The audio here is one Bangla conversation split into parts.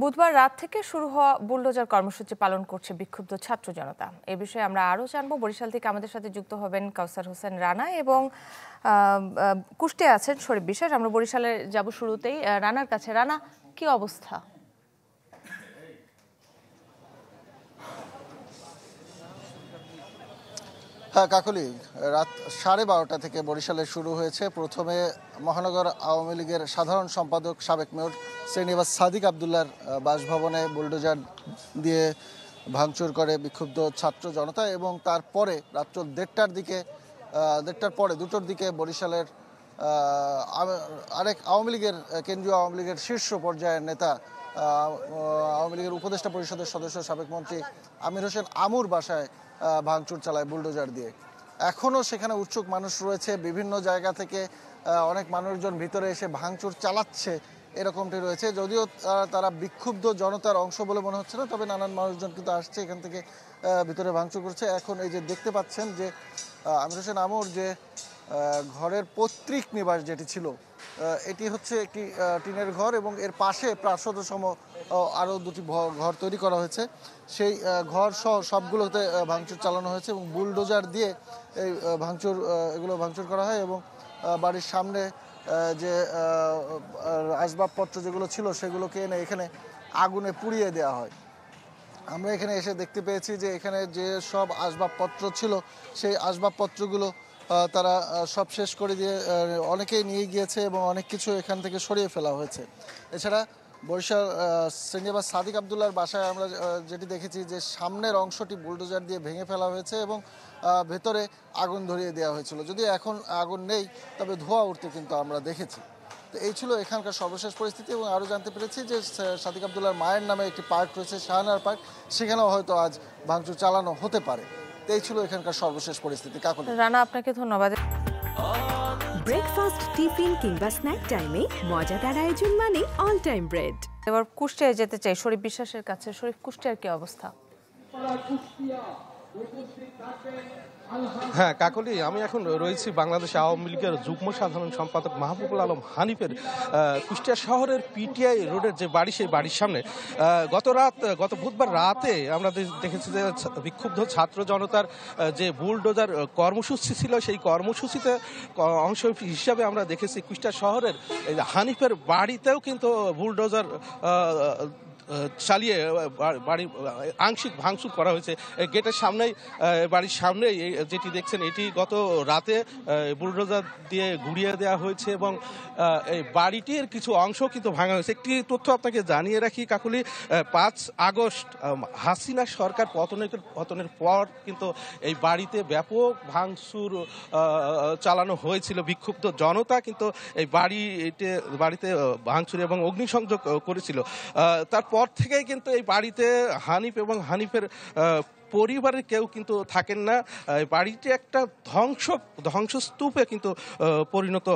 বুধবার রাত থেকে শুরু হওয়া বুলডোজার কর্মসূচি পালন করছে বিক্ষুব্ধ ছাত্র জনতা। এ বিষয়ে আমরা আরও জানবো। বরিশাল থেকে আমাদের সাথে যুক্ত হবেন কাউসার হোসেন রানা এবং কুষ্টিয়া আছেন শরীফ বিশ্বাস। আমরা বরিশালে যাব শুরুতেই রানার কাছে। রানা, কি অবস্থা? হ্যাঁ কাকলি, রাত 12:30 থেকে বরিশালে শুরু হয়েছে। প্রথমে মহানগর আওয়ামী লীগের সাধারণ সম্পাদক সাবেক মেয়র শ্রীনিবাস সাদিক আবদুল্লার বাসভবনে বুলডোজার দিয়ে ভাঙচুর করে বিক্ষুব্ধ ছাত্র জনতা, এবং তারপরে রাত্র 1:30টার পরে 2টোর দিকে বরিশালের আরেক আওয়ামী লীগের কেন্দ্রীয় আওয়ামী লীগের শীর্ষ পর্যায়ের নেতা, আওয়ামী লীগের উপদেষ্টা পরিষদের সদস্য সাবেক মন্ত্রী আমির হোসেন আমুর বাসায় ভাঙচুর চালায় বুলডোজার দিয়ে। এখনও সেখানে উৎসুক মানুষ রয়েছে। বিভিন্ন জায়গা থেকে অনেক মানুষজন ভিতরে এসে ভাঙচুর চালাচ্ছে, এরকমটি রয়েছে। যদিও তারা বিক্ষুব্ধ জনতার অংশ বলে মনে হচ্ছে না, তবে নানান মানুষজন কিন্তু আসছে এখান থেকে ভিতরে ভাঙচুর করছে। এখন এই যে দেখতে পাচ্ছেন যে আমির হোসেন আমুর যে ঘরের পৈতৃক নিবাস যেটি ছিল, এটি হচ্ছে একটি টিনের ঘর, এবং এর পাশে 500 সম আরও 2টি ঘর তৈরি করা হয়েছে। সেই ঘর সহ সবগুলোতে ভাঙচুর চালানো হয়েছে এবং বুলডোজার দিয়ে এই এগুলো ভাঙচুর করা হয়, এবং বাড়ির সামনে যে আসবাবপত্র যেগুলো ছিল সেগুলোকে এনে এখানে আগুনে পুড়িয়ে দেওয়া হয়। আমরা এখানে এসে দেখতে পেয়েছি যে এখানে যে সব আসবাবপত্র ছিল সেই আসবাবপত্রগুলো তারা সব শেষ করে দিয়ে অনেকেই নিয়ে গিয়েছে, এবং অনেক কিছু এখান থেকে সরিয়ে ফেলা হয়েছে। এছাড়া বরিশাল শ্রীনিবাস সাদিক আবদুল্লার বাসায় আমরা যেটি দেখেছি যে সামনের অংশটি বুলডোজার দিয়ে ভেঙে ফেলা হয়েছে এবং ভেতরে আগুন ধরিয়ে দেওয়া হয়েছিল। যদিও এখন আগুন নেই, তবে ধোঁয়া উঠতে কিন্তু আমরা দেখেছি। তো এই ছিল এখানকার সর্বশেষ পরিস্থিতি। এবং আরও জানতে পেরেছি যে সাদিক আবদুল্লার মায়ের নামে একটি পার্ক রয়েছে, শাহানার পার্ক, সেখানেও হয়তো আজ ভাঙচুর চালানো হতে পারে। তো এই ছিল এখানকার সর্বশেষ পরিস্থিতি। কাকুলি। রানা, আপনাকে ধন্যবাদ। ব্রেকফাস্ট, টিফিন কিংবা স্ন্যাক টাইমে মজাদার আয়োজন মানে অল টাইম ব্রেড। এবার কুষ্টিয়ায় যেতে চাই শরীফ বিশ্বাসের কাছে। শরীফ, কুষ্টিয়ার কি অবস্থা? হ্যাঁ কাকলি, আমি এখন রয়েছি বাংলাদেশ আওয়ামী লীগের যুগ্ম সাধারণ সম্পাদক মাহবুবুল আলম হানিফের কুষ্টিয়া শহরের পিটিআই রোডের যে বাড়ি, সেই বাড়ির সামনে গত বুধবার রাতে আমরা দেখেছি যে বিক্ষুব্ধ ছাত্র জনতার যে বুলডোজার কর্মসূচি ছিল, সেই কর্মসূচিতে অংশ হিসাবে আমরা দেখেছি কুষ্টিয়া শহরের হানিফের বাড়িতেও কিন্তু বুলডোজার চালিয়ে বাড়ি আংশিক ভাঙচুর করা হয়েছে। গেটের সামনেই, বাড়ির সামনেই যেটি দেখছেন, এটি গত রাতে বুলডোজার দিয়ে গুড়িয়ে দেওয়া হয়েছে এবং এই বাড়িটির কিছু অংশ কিন্তু ভাঙা হয়েছে। একটি তথ্য আপনাকে জানিয়ে রাখি কাকুলি, 5 আগস্ট হাসিনা সরকার পতনের পর কিন্তু এই বাড়িতে ব্যাপক ভাঙচুর চালানো হয়েছিল। বিক্ষুব্ধ জনতা কিন্তু এই বাড়িতে ভাঙচুর এবং অগ্নিসংযোগ করেছিল। তারপর থেকেই কিন্তু এই বাড়িতে হানিফ এবং হানিফের পরিবারের কেউ কিন্তু থাকেন না। বাড়িটি একটা ধ্বংসস্তূপে কিন্তু পরিণত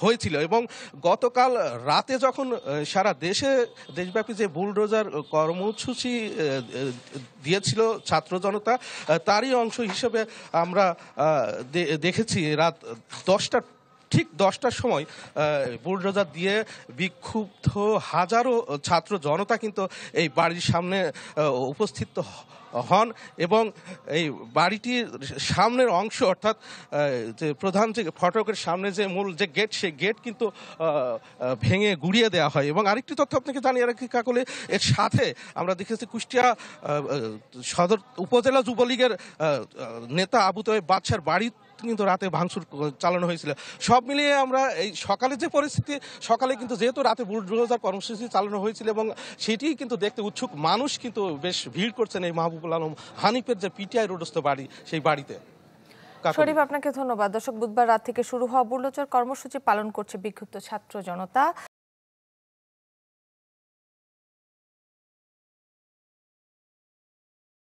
হয়েছিল। এবং গতকাল রাতে যখন সারা দেশব্যাপী যে বুলডোজার কর্মসূচি দিয়েছিল ছাত্র জনতা, তারই অংশ হিসেবে আমরা দেখেছি রাত 10টার সময় বুলডোজার দিয়ে বিক্ষুব্ধ হাজারো ছাত্র জনতা কিন্তু এই বাড়ির সামনে উপস্থিত হন এবং এই বাড়িটির সামনের অংশ, অর্থাৎ যে প্রধান যে ফটকের সামনে যে মূল যে গেট, সেই গেট কিন্তু ভেঙে গুড়িয়ে দেওয়া হয়। এবং আরেকটি তথ্য আপনাকে জানিয়ে রাখি কাকলে, এর সাথে আমরা দেখেছি কুষ্টিয়া সদর উপজেলা যুবলীগের নেতা আবু তয়েব বাদশার বাড়ি কিন্তু রাতে ভাঙচুর চালানো হয়েছিল। সব মিলিয়ে আমরা এই সকালে যে পরিস্থিতি, সকালে কিন্তু যেহেতু রাতে বুলডোজার কর্মসূচি চালানো হয়েছিল এবং সেটি কিন্তু দেখতে উৎসুক মানুষ কিন্তু বেশ ভিড় করছেন এই মাহবুবুল আলম হানিফের যে পিটিআই রোডস্থ বাড়ি, সেই বাড়িতে। শরীফ, আপনাকে ধন্যবাদ। দর্শক, বুধবার রাত থেকে শুরু হওয়া বুলডোজার কর্মসূচি পালন করছে বিক্ষুব্ধ ছাত্র জনতা।